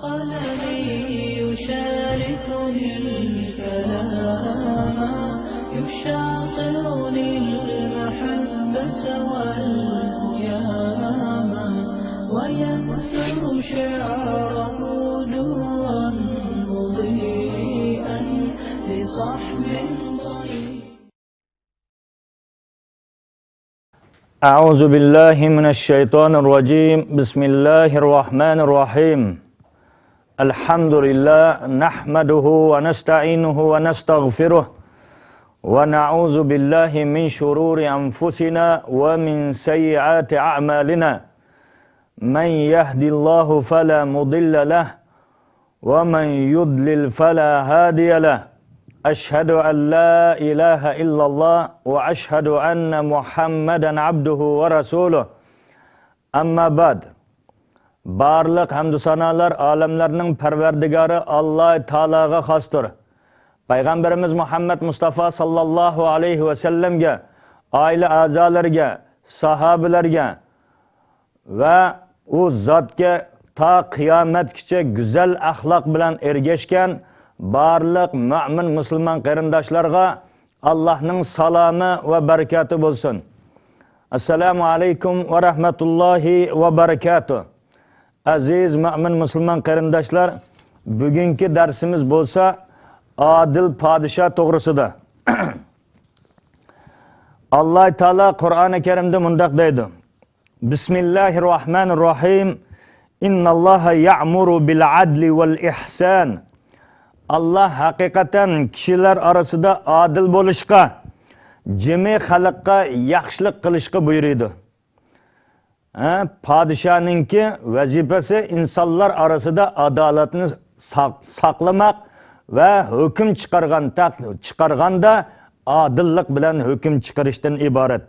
قلمي يشاركني الكلام يشاطرني المحبة والهيام وينثر شعره درا مضيئا لصحب ضيق. أعوذ بالله من الشيطان الرجيم. بسم الله الرحمن الرحيم. الحمد لله نحمده ونستعينه ونستغفره ونعوذ بالله من شرور أنفسنا ومن سيئات أعمالنا. من يهد الله فلا مضل له ومن يضلل فلا هادي له. أشهد أن لا إله إلا الله وأشهد أن محمدا عبده ورسوله. أما بعد. Barliq hamd sanalar alemlerinin perverdigarı Allah Teala'ga xastır. Peygamberimiz Muhammed Mustafa sallallahu aleyhi ve sellemge, aile azalarga, sahabelerge ve o zatga ta kıyametkiçe güzel ahlak bilen ergeşken barliq mümin Müslüman qarindoshlarga Allah'ın salamı ve bereketi bolsun. Assalamu aleykum ve rahmetullahi ve berekatuh. Aziz mümin Müslüman qarindoshlar, bugünkü dersimiz bolsa adil padişah to'g'risida. Allah Teala Kur'an-ı Kerim'de mundaq deydi. Bismillahirrahmanirrahim. İnnallaha ya'muru bil adli vel ihsan. Allah hakikaten kişiler arasında adil bo'lishga, jami xalqqa yaxshilik qilishga buyurdi. Padişahınki vazifesi insanlar arasında adaletini saklamak ve hüküm çıkarganda adillik bilen hüküm çıkarıştan ibaret.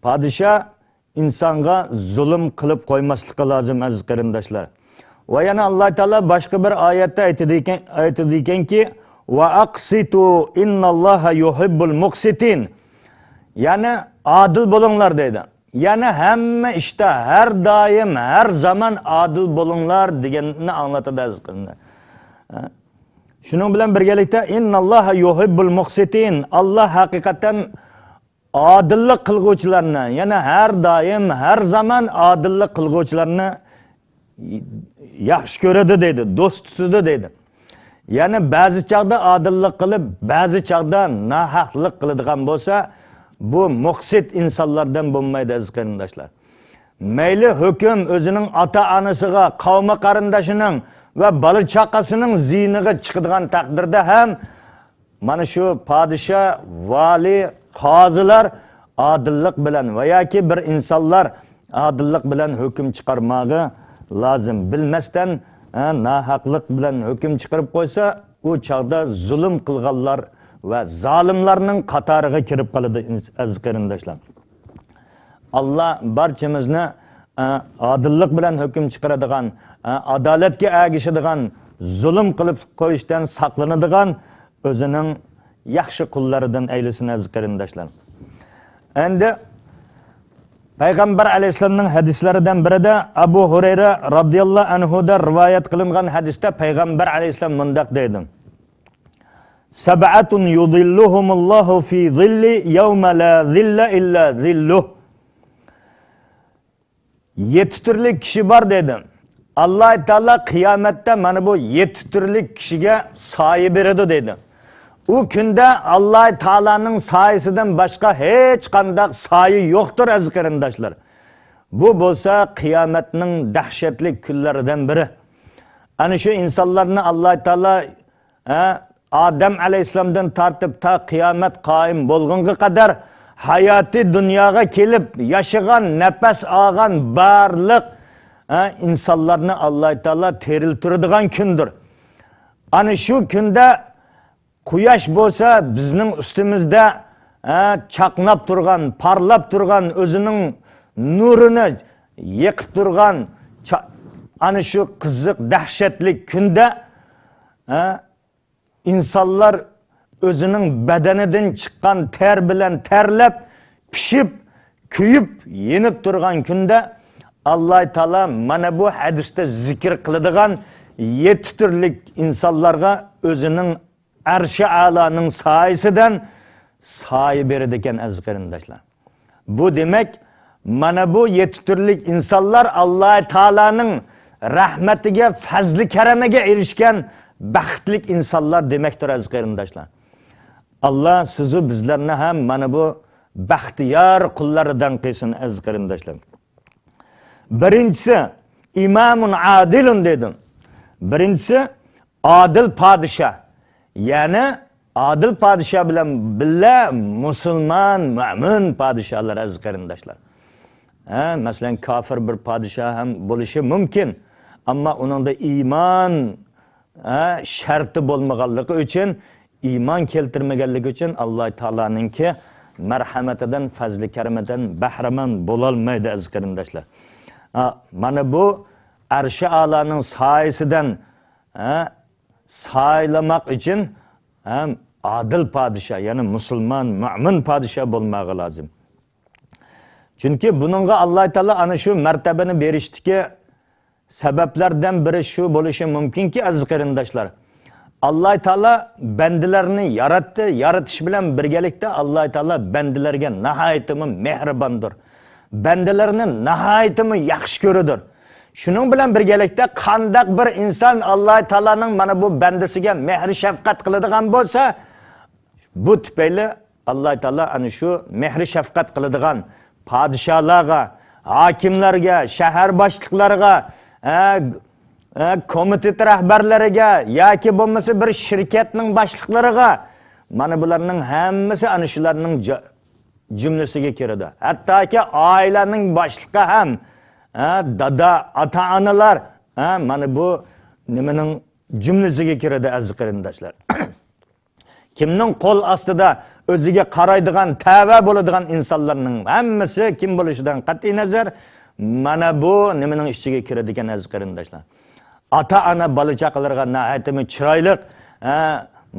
Padişah insanga zulüm kılıp koymaslıkı lazım aziz qarindoshlar. Ve yana Allah Teala başka bir ayette aytadiken ki ve aqsitu innallaha yuhibbul muqsitin. Yani adil bulunlar dedi. Yani hem işte her daim her zaman adil bulunlar deganini anlatadi aziz qarindoshlar. Şunun bilen birgelikte innallaha yuhibbul muqsitin. Allah hakikaten adillik qilguvchilarni, yani her daim her zaman adillik qilguvchilarni yaxshi ko'radi deydi, do'st tutadi deydi. Yani ba'zi chaqda adillik qilib, ba'zi chaqda nahaqlik qiladigan bo'lsa, bu muqsit insonlardan bo'lmaydi aziz qarindoshlar. Mayli hukm o'zining ota-onasiga, qavmi qarindoshining va bola chaqasining ziyniga chiqadigan taqdirda ham mana shu podshoh, vali, qozilar adillik bilan va yoki bir insonlar adillik bilan hukm chiqarmog'i lazım. Bilmesden nahaqlik bilan hüküm çıkarıp koysa o çağda zulüm kılganlar ve zalimlerinin qatoriga kirib qoladi aziz qarindoshlar. Allah barchamizni adillik bilan hüküm çıkaradigan, adaletga ergishadigan, zulüm qilib qo'yishdan saqlanadigan o'zining yaxshi qullaridan aylasin aziz qarindoshlar. Endi Peygamber Aleyhisselam'ın hadislerinden biri de Abu Hureyre radıyallahu anhu'da rivayet kılıngan hadiste Peygamber Aleyhisselam mundaq deydi. Sab'atun yudilluhumullahu fi zilli yevme la zille illa zilluh. 7 türlü kişi var dedi. Allah Teala kıyamette mana bu 7 türlü kişiye sahi beredi dedi. O günde Allah Teala'nın sayesinden başka hiç kandak sayı yoktur aziz qarindoshlar. Bu bolsa kıyametinin dahşetli günlerinden biri. Hani şu insanlarını Allah Teala Adem Aleyhisselam'dan tartıp ta kıyamet kaim bolgunga kadar hayatı dünyaya kelip yaşagan, nefes ağan barlık insanlarını Allah Teala teriltirdigan gündür. Hani şu günde Quyosh bo'lsa bizning ustimizda chaqnab turgan, parlab turgan, o'zining nurini yiqib turgan ana shu qiziq, dahshatli kunda insonlar o'zining badanidan chiqqan ter bilan terlab, pishib, kuyib, yenib turgan kunda Allah Teala mana bu hadisda zikr qiladigan 7 türlük insanlarga özünün arshi a'loning soyasidan soya beradi ekan aziz qarindoshlar. Bu demek mana bu 7 türlük insanlar Allah Teala'nın rahmetiga, fazli karamiga erishgan baxtli insanlar demektir aziz qarindoshlar. Allah sizu bizlarni ham mana bu baxtiyor qullaridan qilsin aziz qarindoshlar. Birinchisi imamun adilun dedim. Birinchisi adil podshoh. Yani adil podshoh bilan billa musulmon, mo'min podshohlar aziz qarindoshlar. Masalan kafir bir podshoh ham bo'lishi mumkin, ammo uningda iymon sharti bo'lmaganligi uchun, iymon keltirmaganligi uchun Alloh taolaninki marhamatidan, fazli karamidan bahramand bo'lolmaydi aziz qarindoshlar. Mana bu arshi a'loning soyasidan saylamak için hem adil padişah, yani musulmon, mo'min podshoh bo'lmog'i lozim. Chunki buningga Alloh taolo ana shu martabani berishdiki sabablardan biri shu bo'lishi mumkinki aziz qarindoshlar. Alloh taolo bandalarni yaratdi, yaratish bilan birgalikda Alloh taolo bandalarga nihoyatda mehribondir. Bandalarni nihoyatda yaxshi ko'radir. Şunun bilan birgalikda qandaq bir inson Alloh taolaning mana bu bandasiga mehr shafqat qiladigan bo'lsa, bu tufayli Alloh taolo ana shu mehr shafqat qiladigan podshohlarga, hokimlarga, shahar boshliqlariga, komitet rahbarlariga yoki bo'lmasa bir shirkatning boshliqlariga mana bularning hammasi ana shularning jumlasiga kiradi. Hattoki oilaning boshlig'i ham dada, ata-analar mana bu nimaning jumlasiga kiradi aziz qarindoshlar. Kimning qo'l ostida o'ziga qaraydigan, tava bo'ladigan insonlarning hammasi kim bo'lishidan qat'iy nazar mana bu nimaning ichiga kiradi ekan aziz qarindoshlar. Ata-ana bola chaqalarga nihoyatda chiroyli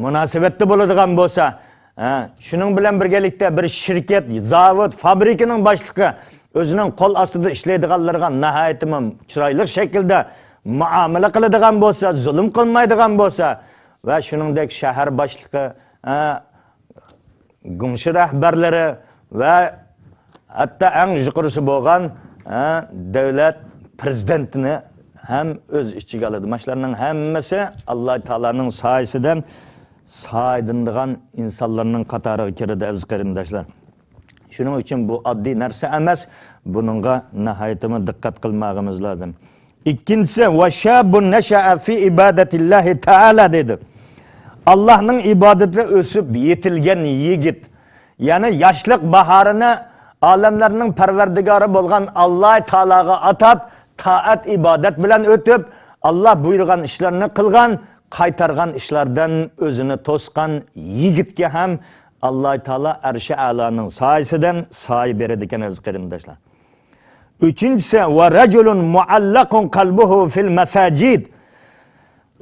munosabatda bo'ladigan bo'lsa, shuning bilan birgalikda bir shirkat, zavod, fabrikaning boshlig'i o'zining qo'l ostida ishlaydiganlarga nihoyatda chiroyli shaklda muomala qiladigan bo'lsa, zulm qilmaydigan bo'lsa va shuningdek shahar boshlig'i, gumshi rahbarlari va hatto eng yuqorisi bo'lgan davlat prezidentini ham o'z ichiga oladi. Mashlarning hammasi Alloh taolaning soyasidan soyidindigan insonlarning qatoriga kiradi aziz qarindoshlar. Shuning uchun bu oddiy narsa emas, buningga nihoyatda diqqat qilmog'imiz lozim. Ikkinchisi va shabun nasha'a fi ibadatillahi taala dedi. Allohning ibodatida o'sib yetilgan yigit, ya'ni yoshlik bahorini olamlarning parvardigori bo'lgan Alloh taolaga atab, taat ibodat bilan o'tib, Alloh buyurgan ishlarni qilgan, qaytargan ishlardan o'zini to'sgan yigitga ham Alloh taolo arshi a'loning soyasidan soy beradi ekan aziz qarindoshlar. Uchinchisi va rajulun muallaqun qalbuhu fil masajid.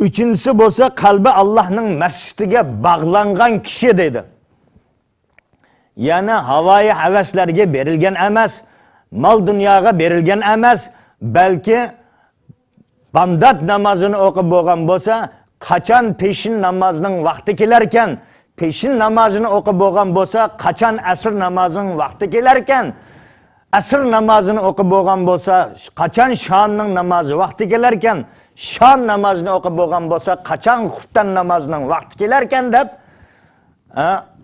Uchinchisi bo'lsa qalbi Allohning masjidiga bog'langan kishi dedi. Ya'ni havoyi havaslarga berilgan emas, mol dunyoga berilgan emas, balki bandat namozini o'qib bo'lgan bo'lsa, qachon peshin namozining vaqti kelarkan, peshin namozini o'qib bo'lgan bo'lsa, qachon asr namozining vaqti kelarkan, asr namozini o'qib bo'lgan bo'lsa, qachon shomning namozi vaqti kelarkan, shom namozini o'qib bo'lgan bo'lsa, qachon xuftan namozining vaqti kelarkan deb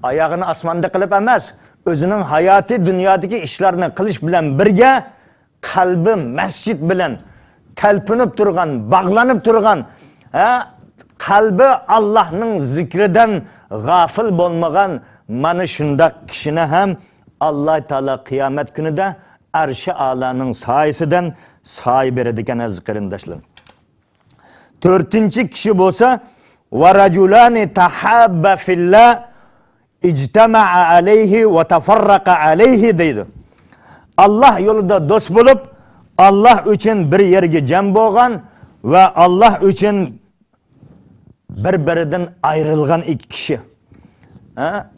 oyog'ini osmonda qilib emas, o'zining hayoti dunyodagi ishlarni qilish bilan birga qalbi masjid bilan talpinib turgan, bog'lanib turgan, qalbi Allohning zikridan g'afil bo'lmagan mana shunday kishini ham Alloh taolo qiyomat kunida arshi a'loning soyasidan soy beradi ekan aziz qarindoshlar. To'rtinchi kishi bo'lsa va rajulani tahabba fillah ijtama'a alayhi va tafarraqa alayhi deydi. Alloh yo'lida do'st bo'lib, Alloh uchun bir yerga jam bo'lgan va Alloh uchun bir-biridan ayrilgan ikki kishi.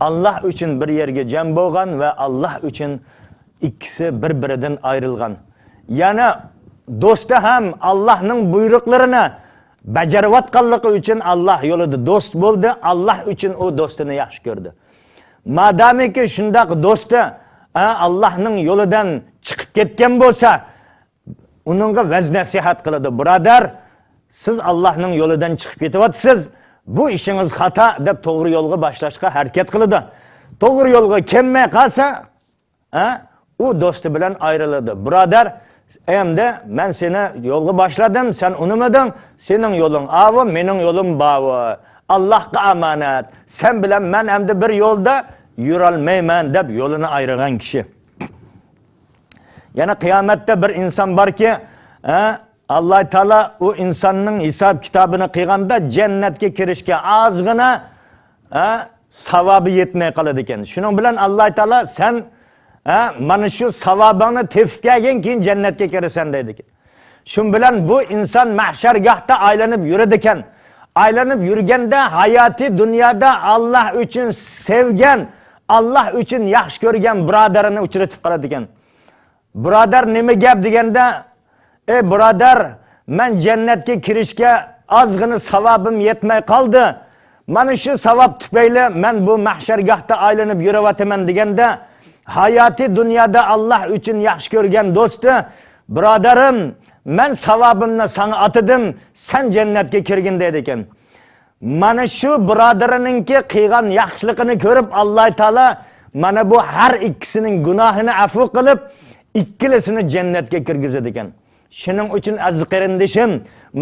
Allah uchun bir yerga jam bo'lgan va Allah uchun ikkisi bir-biridan ayrilgan. Yana do'sti ham Allohning buyruqlarini bajarayotganligi uchun Alloh yo'lida do'st bo'ldi, Alloh uchun u do'stini yaxshi ko'rdi. Madamiki shundaq do'sti Allohning yo'lidan chiqib ketgan bo'lsa, uningga vaz nasihat qiladi. Birodar, siz Allohning yo'lidan chiqib ketyapsiz. Bu ishingiz xato deb to'g'ri yo'lga boshlashga harakat qiladi. To'g'ri yo'lga kelmay qolsa, u do'sti bilan ayriladi. Birodar, endi men seni yo'lga boshladim, sen unimading. Sening yo'ling avi, mening yo'lim bavi. Allohga amonat. Sen bilan men endi bir yo'lda yurolmayman deb yo'lini ayirgan kishi. Yana qiyomatda bir inson borki, Alloh taolo u insonning hisob kitobini qilganda jannatga kirishga ozgina savobi yetmay qoladi ekan. Shuning bilan Alloh taolo sen mana shu savobingni tepib kelgan keyin jannatga kirasan deydi ekan. Shun bilan bu inson mahshargohda aylanib yuradi ekan. Aylanib yurganda hayoti dunyoda Alloh uchun sevgan, Alloh uchun yaxshi ko'rgan birodarini uchratib qoladi ekan. Birodar nima gap deganda, ey birodar, men jannatga kirishga ozgina savobim yetmay qoldi. Mana shu savob tufayli men bu mahshargohda aylanib yurayotaman deganda, hayoti dunyoda Alloh uchun yaxshi ko'rgan do'sti, birodarim, men savobimni sana atadim, sen jannatga kirgin deydi ekan. Mana shu birodarininki qilgan yaxshiligini ko'rib Alloh taolo mana bu har ikkisining gunohini afv qilib, ikkilisini jannatga kirgizadi ekan. Shuning uchun aziz qarindishim,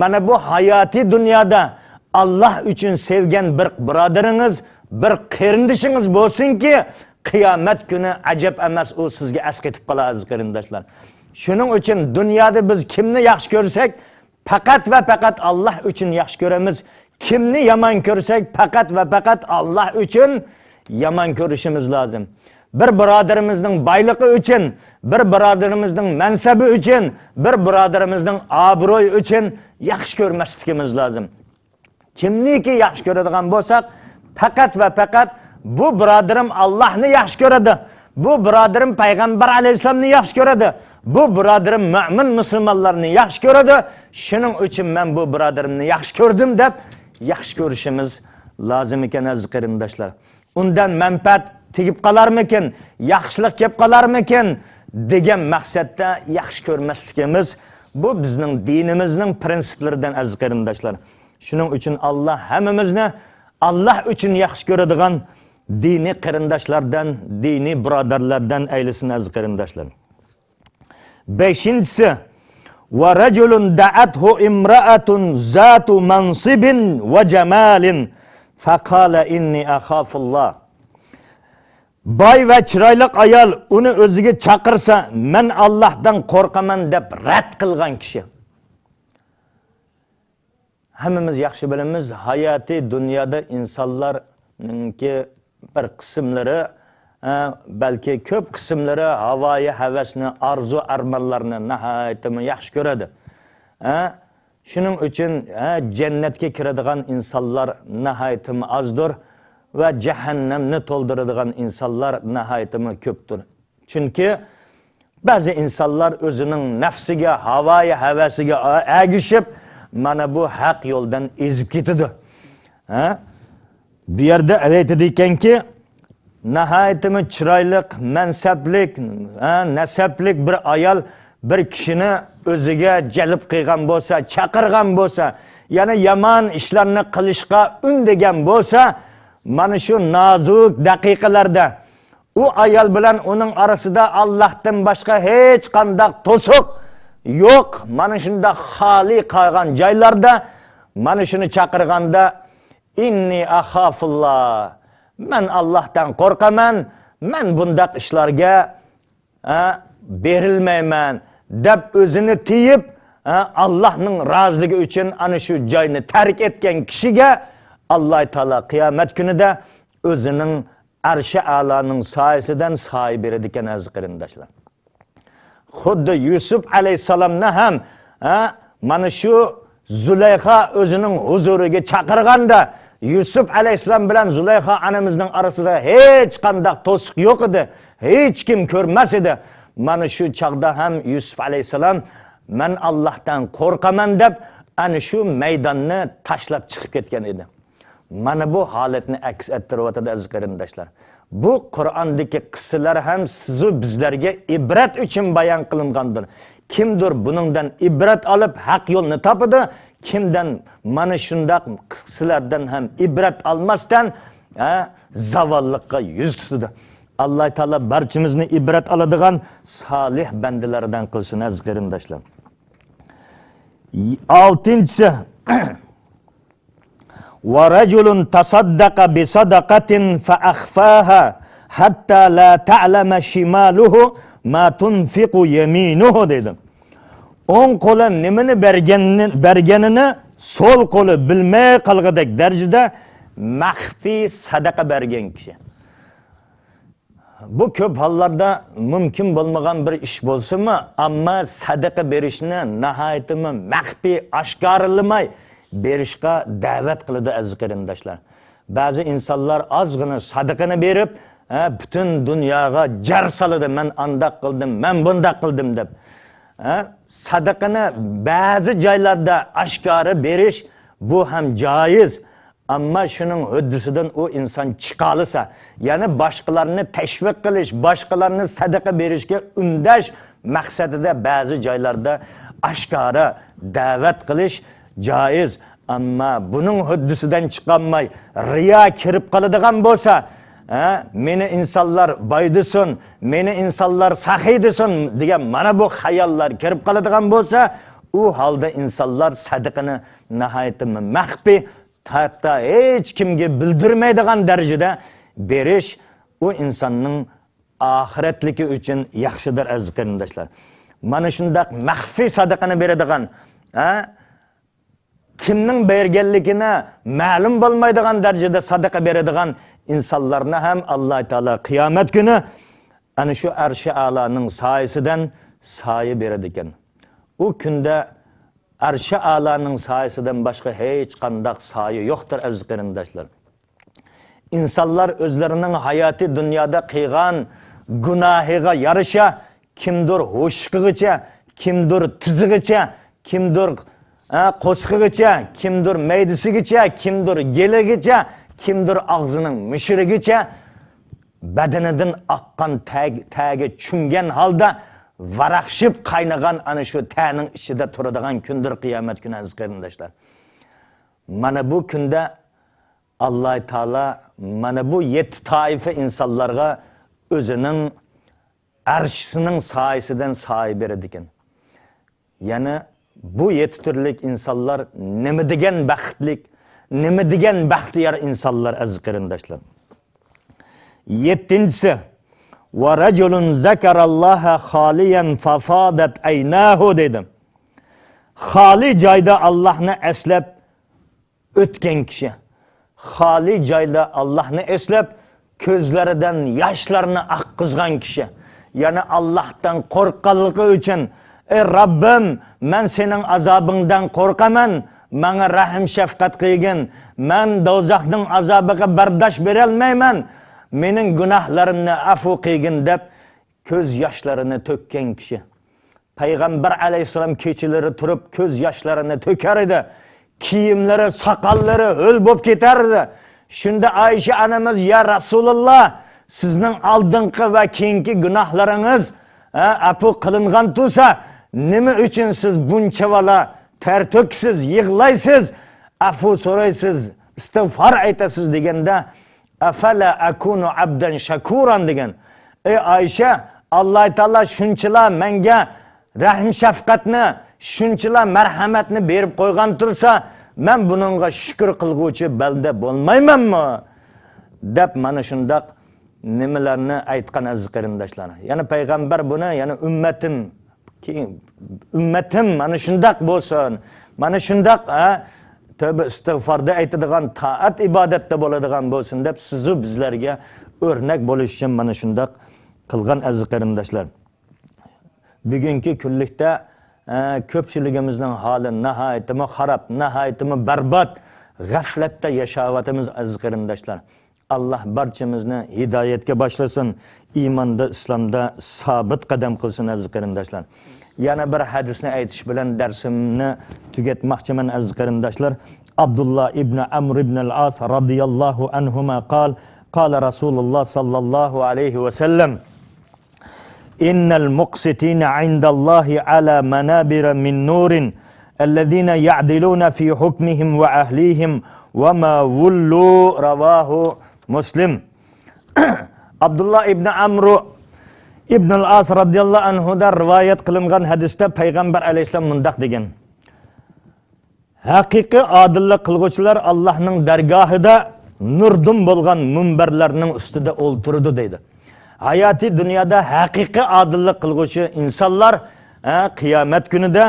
mana bu hayoti dunyoda Alloh uchun sevgan bir birodaringiz, bir qarindishingiz bo'lsinki, qiyomat kuni ajab emas, u sizga asqetib qoladi aziz qarindoshlar. Shuning uchun dunyoda biz kimni yaxshi ko'rsak, faqat va faqat Alloh uchun yaxshi ko'ramiz. Kimni yomon ko'rsak, faqat va faqat Alloh uchun yomon ko'rishimiz lozim. Bir birodarimizning boyligi uchun, bir birodarimizning mansabi uchun, bir birodarimizning obro'yi uchun yaxshi ko'rmasligimiz lozim. Kimniki yaxshi ko'radigan bo'lsak, faqat va faqat bu birodarim Allohni yaxshi ko'radi. Bu birodarim payg'ambar alayhisolamni yaxshi ko'radi. Bu birodarim mu'min musulmonlarni yaxshi ko'radi. Shuning uchun men bu birodarimni yaxshi ko'rdim deb yaxshi ko'rishimiz lozim ekan aziz qarindoshlar. Undan manfaat tegib qolarmikin, yaxshilik kelib qolarmikin degan maqsadda yaxshi ko'rmasligimiz bu bizning dinimizning prinsiplaridan aziz qarindoshlar. Shuning uchun Alloh hammamizni Alloh uchun yaxshi ko'radigan diniy qarindoshlardan, diniy birodarlardan aylasin aziz qarindoshlar. 5-inchisi va rajulun da'athu imra'atun zatu mansibin va jamalin faqala inni akhafullah. Boy va chiroyli ayol uni o'ziga chaqirsa, men Allohdan qo'rqaman deb rad qilgan kishi. Hammamiz yaxshi bilamiz, hayoti dunyoda insonlarningki bir qismlari, balki ko'p qismlari havoyi havasni, arzu armonlarni nihoyatda yaxshi ko'radi. Shuning uchun jannatga kiradigan insonlar nihoyatda ozdir va jahannamni to'ldiradigan insonlar nihoyatda ko'pdir. Chunki ba'zi insonlar o'zining nafsiga, havoyi havasiga agishib, mana bu haq yo'ldan ezib ketadi. Bu yerda aytadi ekanki, nihoyatda chiroyli, mansablik, nasablik bir ayol bir kishini o'ziga jalb qilgan bo'lsa, chaqirgan bo'lsa, yana yomon ishlarni qilishga undagan bo'lsa, mana shu nozik daqiqalarda u ayol bilan uning orasida Allohdan boshqa hech qanday to'siq yo'q. Mana shunda xoli qolgan joylarda mana shuni chaqirganda inni akhafullah, men Allohdan qo'rqaman, men bundaq ishlarga berilmayman deb o'zini tiyib, Allohning roziligi uchun ana shu joyni tark etgan kishiga Alloh taolo qiyomat kunida o'zining arshi a'loning soyasidan soy beradi ekan aziz qarindoshlar. Xuddi Yusuf alayhisalomni ham mana shu Zulayxa o'zining huzuriga chaqirganda, Yusuf alayhisalom bilan Zulayxa onamizning orasida hech qanday to'siq yo'q edi, hech kim ko'rmas edi. Mana shu chaqda ham Yusuf alayhisalom men Allohdan qo'rqaman deb ana shu maydonni tashlab chiqib ketgan edi. Mana bu holatni aks ettiryapti aziz qarindoshlar. Bu Qur'ondagi qissalar ham sizu bizlarga ibrat uchun bayon qilingandir. Kimdir buningdan ibrat olib haq yo'lni topadi, kimdan mana shunday qissalardan ham ibrat olmasdan zavollikqa yuz tutadi. Alloh taolo barchamizni ibrat oladigan solih bandalardan qilsin aziz qarindoshlar. 6-si وَرَجُلٌ تَصَدَّقَ بِصَدَقَةٍ فَأَخْفَاهَا حَتَّى لَا تَعْلَمَ شِمَالُهُ مَا تُنْفِقُ يَمِينُهُ dedim. On qo'li nimani berganini sol qo'li bilmay qolgandek darajada maxfiy sadaqa bergan kishi. Bu ko'p hollarda mumkin bo'lmagan bir ish bo'lsa-mu, ammo sadaqa berishni nihoyatimi maxfiy oshkorlamay berishga da'vat qiladi aziz qarindoshlar. Ba'zi insonlar ozgina sadaqani berib, butun dunyoga jar soladi, men andaq qildim, men bundaq qildim deb. Sadaqani ba'zi joylarda oshkora berish bu ham joiz. Ammo shuning huddisidan u inson chiqolsa, ya'ni boshqalarni tashviq qilish, boshqalarni sadaqa berishga undash maqsadida ba'zi joylarda oshkora da'vat qilish joiz. Ammo buning huddisidan chiqolmay riyo kirib qoladigan bo'lsa, meni insonlar boydisin, meni insonlar saxiy desin degan mana bu xayollar kirib qoladigan bo'lsa, u holda insonlar sadaqani nihoyatda maxfiy, hatto hech kimga bildirmaydigan darajada berish u insonning oxiratligi uchun yaxshidir aziz qarindoshlar. Mana shunday maxfiy sadaqani beradigan, kimning berganligini ma'lum bo'lmaydigan darajada sadaqa beradigan insonlarni ham Alloh taolo qiyomat kuni ana shu arshi a'loning soyasidan soya beradi ekan. U kunda arshi a'loning soyasidan boshqa hech qanday soya yo'qdir aziz qarindoshlar. İnsanlar o'zlarining hayoti dunyoda qilgan gunohiga yarasha kimdir ho'shqigicha, kimdir tizig'icha, kimdir qo'sqig'icha, kimdir maydisigacha, kimdir geligicha, kimdir og'zining mushrigicha badanidan oqqan tagi chungan holda varaqshib qaynagan ana shu ta'ning ichida turadigan kundir qiyomat kuni aziz qarindoshlar. Mana bu kunda Alloh taolo mana bu 7 toifa insonlarga o'zining arshisining soyasidan soya beradi ekan. Ya'ni bu 7 turlik insonlar nima degan baxtlik, nima degan baxtiyor insonlar aziz qarindoshlar. 7-si va rajulun zakaralloha xoliyan fafadat aynahu dedim. Xoli joyda Allohni eslab o'tgan kishi, xoli joyda Allohni eslab ko'zlaridan yoshlarni oqqizgan kishi, ya'ni Allohdan qo'rqqanligi uchun ey Rabbim, men sening azobingdan qo'rqaman, menga rahim shafqat qilgin, men do'zaxning azobiga bardosh bera olmayman, mening gunohlarimni afu qilgin deb ko'z yoshlarini to'kkan kishi. Payg'ambar alayhisalom kechalari turib ko'z yoshlarini to'kar edi. Kiyimlari, soqollari ho'l bo'lib ketardi. Shunda Oysha onamiz, "Ya Rasululloh, sizning oldingi va keyingi gunohlaringiz afu qilingan bo'lsa, nima uchun siz buncha vala ter to'ksiz, yig'laysiz, afu so'raysiz, istig'for aytasiz?" deganda, "Afala akunu abdan shakuran" degan. Ey Oysha, Alloh taolo shunchalar menga rahim shafqatni, shunchalar marhamatni berib qo'ygan tursa, men buningga shukr qilguvchi banda bo'lmaymanmi? deb mana shundaq nimalarni aytgan aziz qarindoshlar. Ya'ni payg'ambar buni, ya'ni ummatim mana shundaq bo'lsin, mana shundaq tövbe istig'forda aytadigan, taat ibodatda bo'ladigan bo'lsin deb sizu bizlarga o'rnak bo'lish uchun mana shundaq qilgan aziz qarindoshlar. Bugungi kunlikda ko'pchiligimizning holi nihoyatda xarob, nihoyatda barbod, g'aflatda yashayotimiz aziz qarindoshlar. Allah barchamizni hidoyatga boshlasin, iymonda, islomda sabit qadam qilsin aziz qarindoshlar. yana bir hadisni aytish bilan darsimni tugatmoqchiman aziz qarindoshlar. Abdullah ibn Amr ibn al-As radhiyallohu anhuma qala Rasululloh sallallohu alayhi va sallam innal muqsitina 'indallahi ala manabira min nurin alladhina ya'diluna fi hukmihim wa ahlihim wa ma wullu rawahu Muslim. Abdullah ibn Amr ibn al-As radhiyallohu anhudan rivoyat qilingan hadisda payg'ambar alayhisalom mundaq degan: haqiqiy adillik qilguvchilar Allohning dargohida nurdun bo'lgan munbarlarning ustida o'ltirdi deydi. Hayoti dunyoda haqiqiy adillik qilguvchi insonlar qiyomat kunida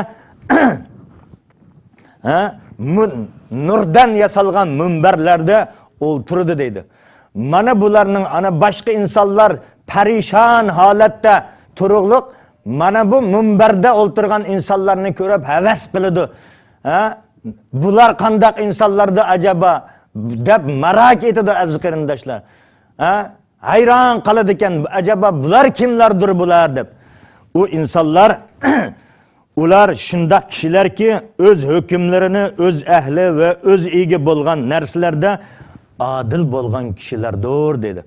nurdan yasalgan munbarlarda o'ltirdi deydi. Mana bularning ana boshqa insonlar perişan holatda turug'liq mana bu munbarda o'ltirgan insonlarni ko'rib havas qiladi. Bular qandaq insonlarda ajaba deb merak etadi aziz qarindoshlar. Hayron qoladi ekan, ajaba bular kimlardir bular deb. U insonlar ular shundoq kishilarki o'z hukmlarini o'z ahli va o'z egi bo'lgan narsalarda adil bo'lgan kishilardir dedi.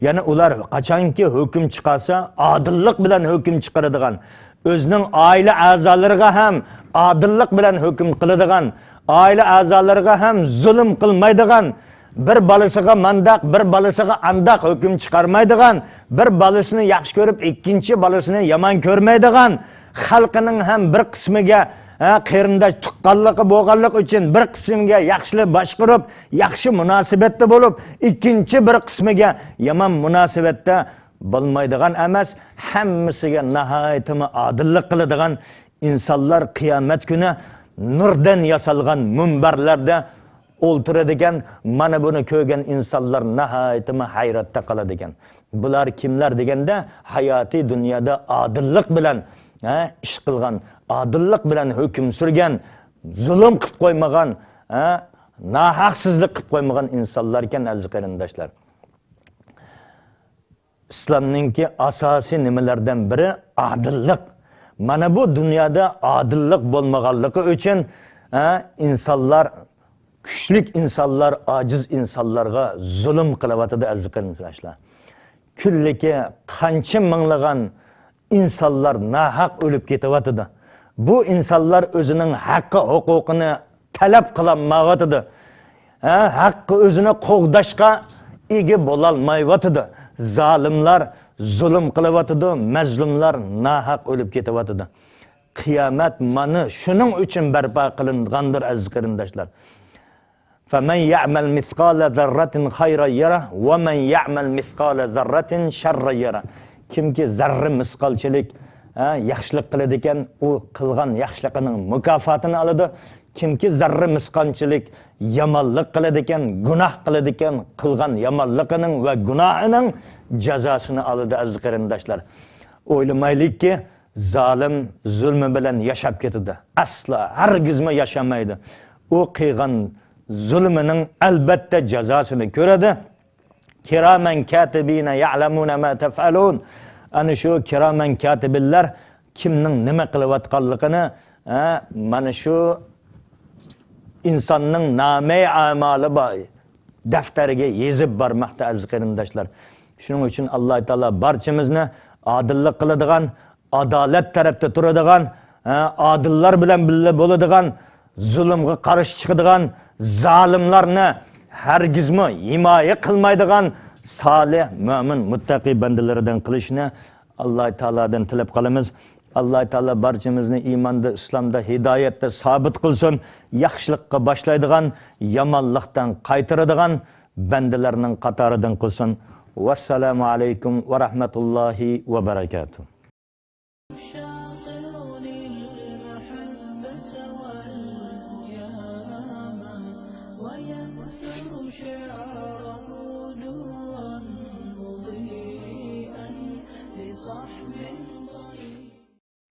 Yani ular qachonki hukm chiqarsa adillik bilan hukm chiqaradigan, o'zining oila a'zolariga ham adillik bilan hukm qiladigan, oila a'zolariga ham zulm qilmaydigan, bir balasiga mandaq, bir balasiga andaq hukm chiqarmaydigan, bir balasini yaxshi ko'rib ikkinchi balasini yomon ko'rmaydigan, xalqining ham bir qismiga qarindosh tuqqanligi bo'lganlik uchun bir qismiga yaxshilik boshqarib, yaxshi munosabatda bo'lib, ikkinchi bir qismiga yomon munosabatda bo'lmaydigan emas, hammasiga nihoyatda adillik qiladigan insonlar qiyomat kuni nurdan yasalgan munbarlarda o'ltiradigan. Mana buni ko'rgan insonlar nihoyatda hayratda qoladigan. Bular kimlar deganda, hayoti dunyoda adillik bilan ish qilgan, adillik bilan hukm surgan, zulm qilib qo'ymagan, nohaqsizlik qilib qo'ymagan insonlar ekan aziz qarindoshlar. İslamninki asosiy nimalardan biri adillik. Mana bu dunyoda adillik bo'lmaganligi uchun insonlar, kuchli insonlar ojiz insonlarga zulm qilyapti aziz qarindoshlar. Kunligi qancha minglagan insonlar nahaq o'lib ketyapti. Bu insonlar o'zining haqqi, huquqini talab qilolmayapti. Haqqi o'zini qo'g'dashga ega bo'lolmayapti. Zalimlar zulm qilyapti, mazlumlar nahaq o'lib ketyapti. Qiyomat mana shuning uchun barpo qilingandir aziz qarindoshlar. فَمَنْ يَعْمَلْ مِثْقَالَ ذَرَّةٍ خَيْرًا يَرَهُ وَمَنْ يَعْمَلْ مِثْقَالَ ذَرَّةٍ شَرًّا يَرَهُ. Kimki zarra misqolchilik yaxshilik qiladi ekan, u qilgan yaxshiligining mukofotini oladi. Kimki zarra misqolchilik yomonlik qiladi ekan, gunoh qiladi ekan, qilgan yomonligining va gunohining jazosini oladi aziz qarindoshlar. O'ylamaylikki zolim zulmi bilan yashab ketadi. Asla hargizmi yashamaydi. U qilgan zulmining albatta jazosini ko'radi. Kiramen katibina ya'lamuna ma taf'alun. Ana shu kiramen katiblar kimning nima qilayotganligini mana shu insonning namai amali daftariga yezib bormoqda aziz qarindoshlar. Shuning uchun Alloh taolo barchamizni adillik qiladigan, adolat tarafda turadigan, adillar bilan birga bo'ladigan, zulmga qarshi chiqadigan, zolimlarni hargizmi himoya qilmaydigan salih, mo'min, muttaqi bandalaridan qilishni Alloh taoladan tilab qolamiz. Alloh taolo barchamizni iymonda, islomda, hidoyatda sabit qilsin. Yaxshilikqa boshlaydigan, yomonlikdan qaytaradigan bandalarning qatoridan qilsin. Vassalomu alaykum va rahmatullohi va barakatuh. وينثر شعره درا مضيئا لصحب